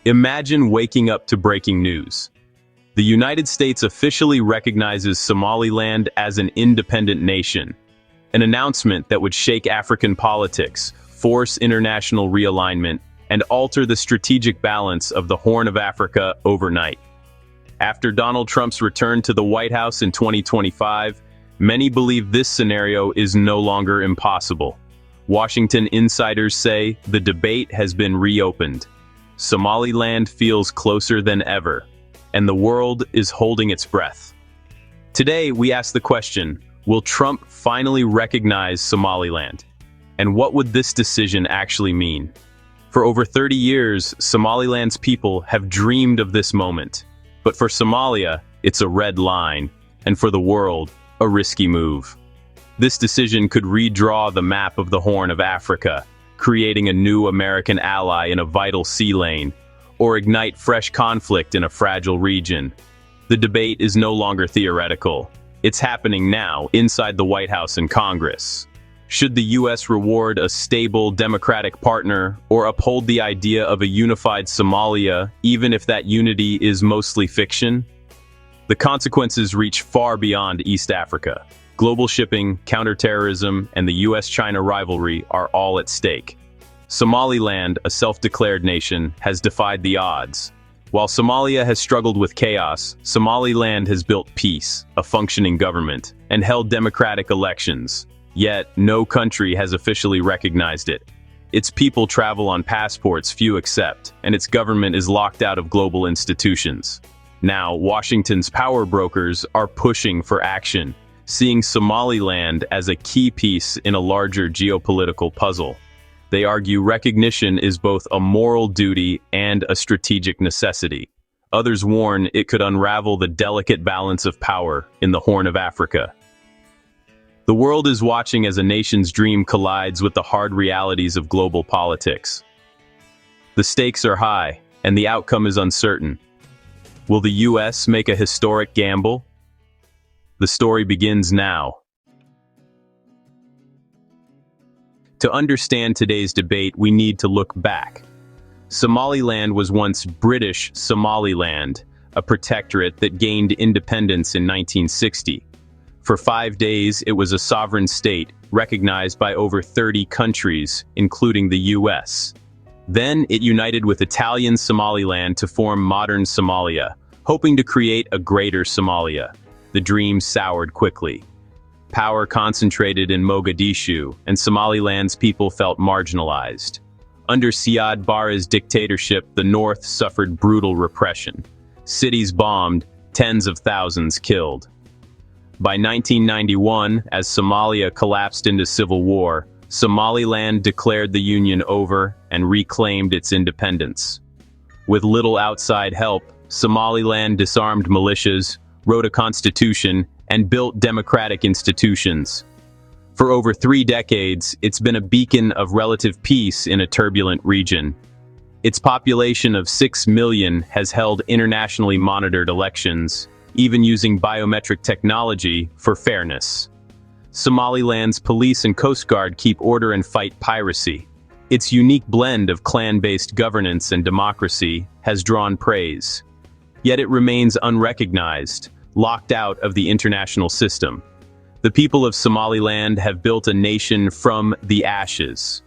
Imagine waking up to breaking news. The United States officially recognizes Somaliland as an independent nation, an announcement that would shake African politics, force international realignment, and alter the strategic balance of the Horn of Africa overnight. After Donald Trump's return to the White House in 2025, many believe this scenario is no longer impossible. Washington insiders say the debate has been reopened. Somaliland feels closer than ever, and the world is holding its breath. Today, we ask the question, will Trump finally recognize Somaliland? And what would this decision actually mean? For over 30 years, Somaliland's people have dreamed of this moment. But for Somalia, it's a red line, and for the world, a risky move. This decision could redraw the map of the Horn of Africa, creating a new American ally in a vital sea lane, or ignite fresh conflict in a fragile region. The debate is no longer theoretical. It's happening now inside the White House and Congress. Should the U.S. reward a stable, democratic partner, or uphold the idea of a unified Somalia, even if that unity is mostly fiction? The consequences reach far beyond East Africa. Global shipping, counterterrorism, and the U.S.-China rivalry are all at stake. Somaliland, a self-declared nation, has defied the odds. While Somalia has struggled with chaos, Somaliland has built peace, a functioning government, and held democratic elections. Yet, no country has officially recognized it. Its people travel on passports few accept, and its government is locked out of global institutions. Now, Washington's power brokers are pushing for action, seeing Somaliland as a key piece in a larger geopolitical puzzle. They argue recognition is both a moral duty and a strategic necessity. Others warn it could unravel the delicate balance of power in the Horn of Africa. The world is watching as a nation's dream collides with the hard realities of global politics. The stakes are high, and the outcome is uncertain. Will the U.S. make a historic gamble? The story begins now. To understand today's debate, we need to look back. Somaliland was once British Somaliland, a protectorate that gained independence in 1960. For 5 days, it was a sovereign state, recognized by over 30 countries, including the U.S. Then it united with Italian Somaliland to form modern Somalia, hoping to create a greater Somalia. The dream soured quickly. Power concentrated in Mogadishu, and Somaliland's people felt marginalized. Under Siad Barre's dictatorship, the North suffered brutal repression. Cities bombed, tens of thousands killed. By 1991, as Somalia collapsed into civil war, Somaliland declared the union over and reclaimed its independence. With little outside help, Somaliland disarmed militias, wrote a constitution, and built democratic institutions. For over 3 decades, it's been a beacon of relative peace in a turbulent region. Its population of 6 million has held internationally monitored elections, even using biometric technology for fairness. Somaliland's police and coast guard keep order and fight piracy. Its unique blend of clan-based governance and democracy has drawn praise. Yet it remains unrecognized, locked out of the international system. The people of Somaliland have built a nation from the ashes,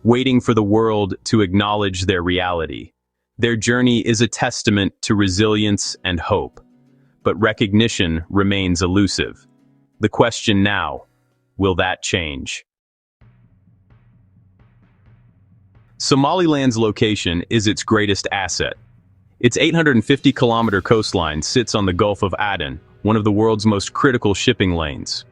waiting for the world to acknowledge their reality. Their journey is a testament to resilience and hope. But recognition remains elusive. The question now, will that change? Somaliland's location is its greatest asset. Its 850-kilometer coastline sits on the Gulf of Aden, one of the world's most critical shipping lanes.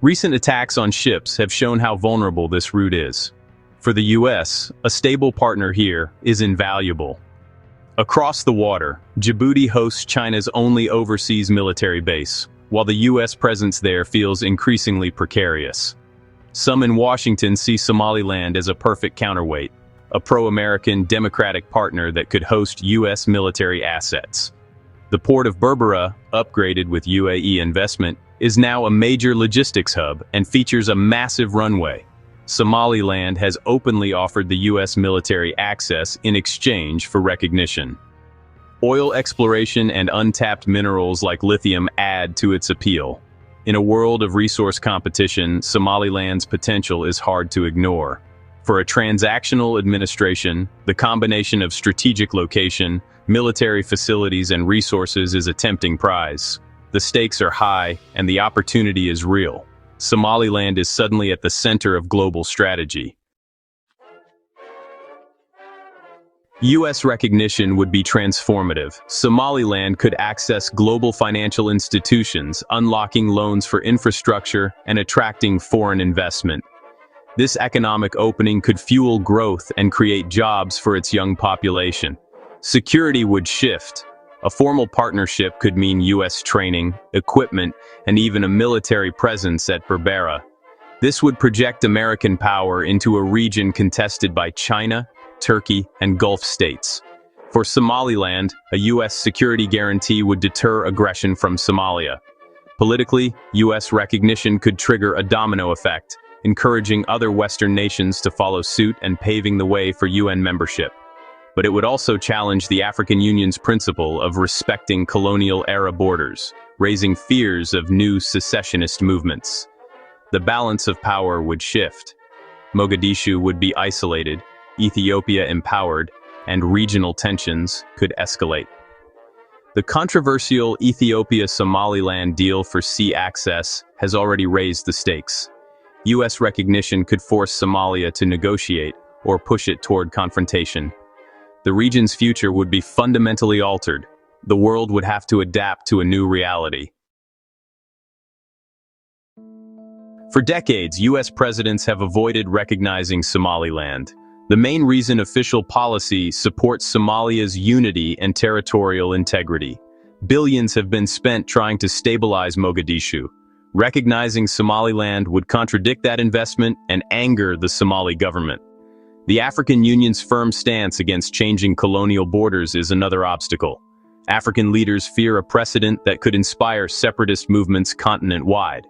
Recent attacks on ships have shown how vulnerable this route is. For the U.S., a stable partner here is invaluable. Across the water, Djibouti hosts China's only overseas military base, while the U.S. presence there feels increasingly precarious. Some in Washington see Somaliland as a perfect counterweight, a pro-American democratic partner that could host U.S. military assets. The port of Berbera, upgraded with UAE investment, is now a major logistics hub and features a massive runway. Somaliland has openly offered the U.S. military access in exchange for recognition. Oil exploration and untapped minerals like lithium add to its appeal. In a world of resource competition, Somaliland's potential is hard to ignore. For a transactional administration, the combination of strategic location, military facilities, and resources is a tempting prize. The stakes are high, and the opportunity is real. Somaliland is suddenly at the center of global strategy. U.S. recognition would be transformative. Somaliland could access global financial institutions, unlocking loans for infrastructure and attracting foreign investment. This economic opening could fuel growth and create jobs for its young population. Security would shift. A formal partnership could mean U.S. training, equipment, and even a military presence at Berbera. This would project American power into a region contested by China, Turkey, and Gulf states. For Somaliland, a U.S. security guarantee would deter aggression from Somalia. Politically, U.S. recognition could trigger a domino effect, encouraging other Western nations to follow suit and paving the way for UN membership. But it would also challenge the African Union's principle of respecting colonial-era borders, raising fears of new secessionist movements. The balance of power would shift. Mogadishu would be isolated, Ethiopia empowered, and regional tensions could escalate. The controversial Ethiopia-Somaliland deal for sea access has already raised the stakes. U.S. recognition could force Somalia to negotiate or push it toward confrontation. The region's future would be fundamentally altered. The world would have to adapt to a new reality. For decades, U.S. presidents have avoided recognizing Somaliland. The main reason official policy supports Somalia's unity and territorial integrity. Billions have been spent trying to stabilize Mogadishu. Recognizing Somaliland would contradict that investment and anger the Somali government. The African Union's firm stance against changing colonial borders is another obstacle. African leaders fear a precedent that could inspire separatist movements continent-wide.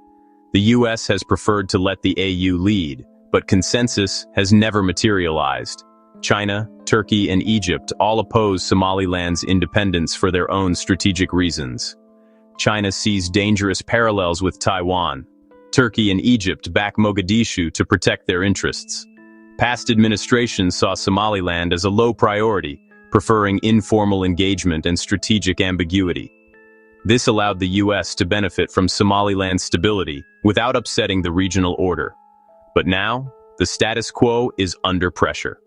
The U.S. has preferred to let the AU lead, but consensus has never materialized. China, Turkey, and Egypt all oppose Somaliland's independence for their own strategic reasons. China sees dangerous parallels with Taiwan. Turkey and Egypt back Mogadishu to protect their interests. Past administrations saw Somaliland as a low priority, preferring informal engagement and strategic ambiguity. This allowed the U.S. to benefit from Somaliland's stability without upsetting the regional order. But now, the status quo is under pressure.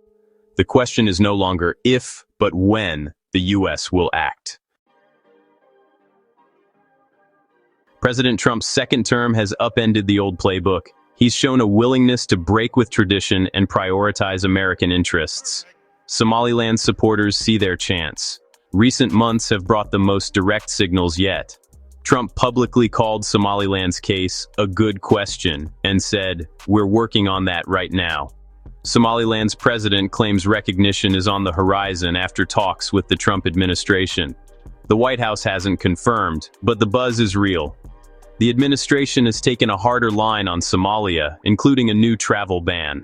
The question is no longer if, but when the U.S. will act. President Trump's second term has upended the old playbook. He's shown a willingness to break with tradition and prioritize American interests. Somaliland supporters see their chance. Recent months have brought the most direct signals yet. Trump publicly called Somaliland's case a good question and said, "We're working on that right now." Somaliland's president claims recognition is on the horizon after talks with the Trump administration. The White House hasn't confirmed, but the buzz is real. The administration has taken a harder line on Somalia, including a new travel ban.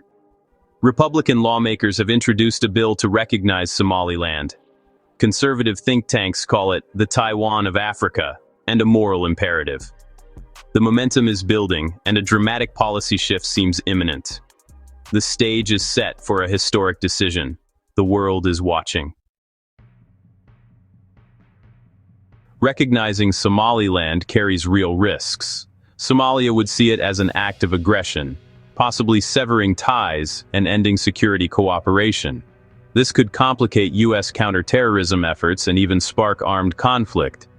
Republican lawmakers have introduced a bill to recognize Somaliland. Conservative think tanks call it the Taiwan of Africa, and a moral imperative. The momentum is building, and a dramatic policy shift seems imminent. The stage is set for a historic decision. The world is watching. Recognizing Somaliland carries real risks. Somalia would see it as an act of aggression, possibly severing ties and ending security cooperation. This could complicate U.S. counterterrorism efforts and even spark armed conflict.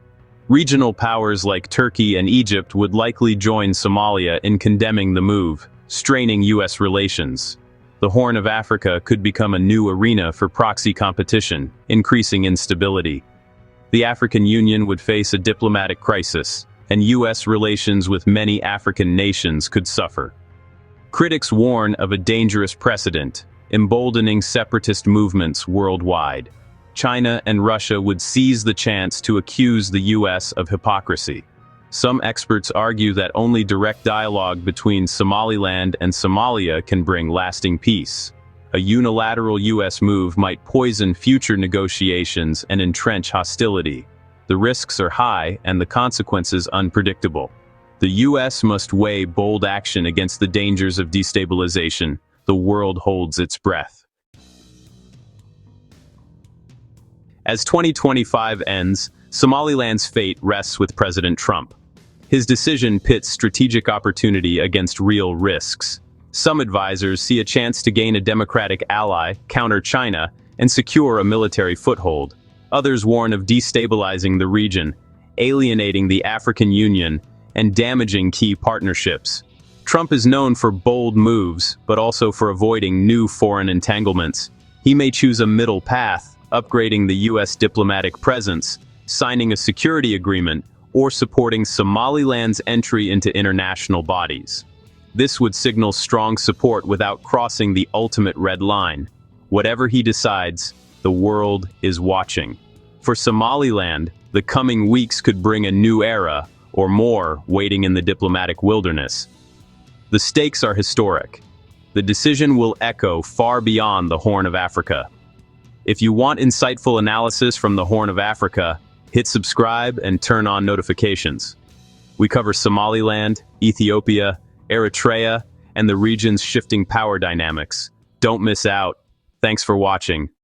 Regional powers like Turkey and Egypt would likely join Somalia in condemning the move, straining U.S. relations. The Horn of Africa could become a new arena for proxy competition, increasing instability. The African Union would face a diplomatic crisis, and U.S. relations with many African nations could suffer. Critics warn of a dangerous precedent, emboldening separatist movements worldwide. China and Russia would seize the chance to accuse the U.S. of hypocrisy. Some experts argue that only direct dialogue between Somaliland and Somalia can bring lasting peace. A unilateral U.S. move might poison future negotiations and entrench hostility. The risks are high and the consequences unpredictable. The U.S. must weigh bold action against the dangers of destabilization. The world holds its breath. As 2025 ends, Somaliland's fate rests with President Trump. His decision pits strategic opportunity against real risks. Some advisors see a chance to gain a democratic ally, counter China, and secure a military foothold. Others warn of destabilizing the region, alienating the African Union, and damaging key partnerships. Trump is known for bold moves, but also for avoiding new foreign entanglements. He may choose a middle path, upgrading the U.S. diplomatic presence, signing a security agreement, or supporting Somaliland's entry into international bodies. This would signal strong support without crossing the ultimate red line. Whatever he decides, the world is watching. For Somaliland, the coming weeks could bring a new era, or more, waiting in the diplomatic wilderness. The stakes are historic. The decision will echo far beyond the Horn of Africa. If you want insightful analysis from the Horn of Africa, hit subscribe and turn on notifications. We cover Somaliland, Ethiopia, Eritrea, and the region's shifting power dynamics. Don't miss out. Thanks for watching.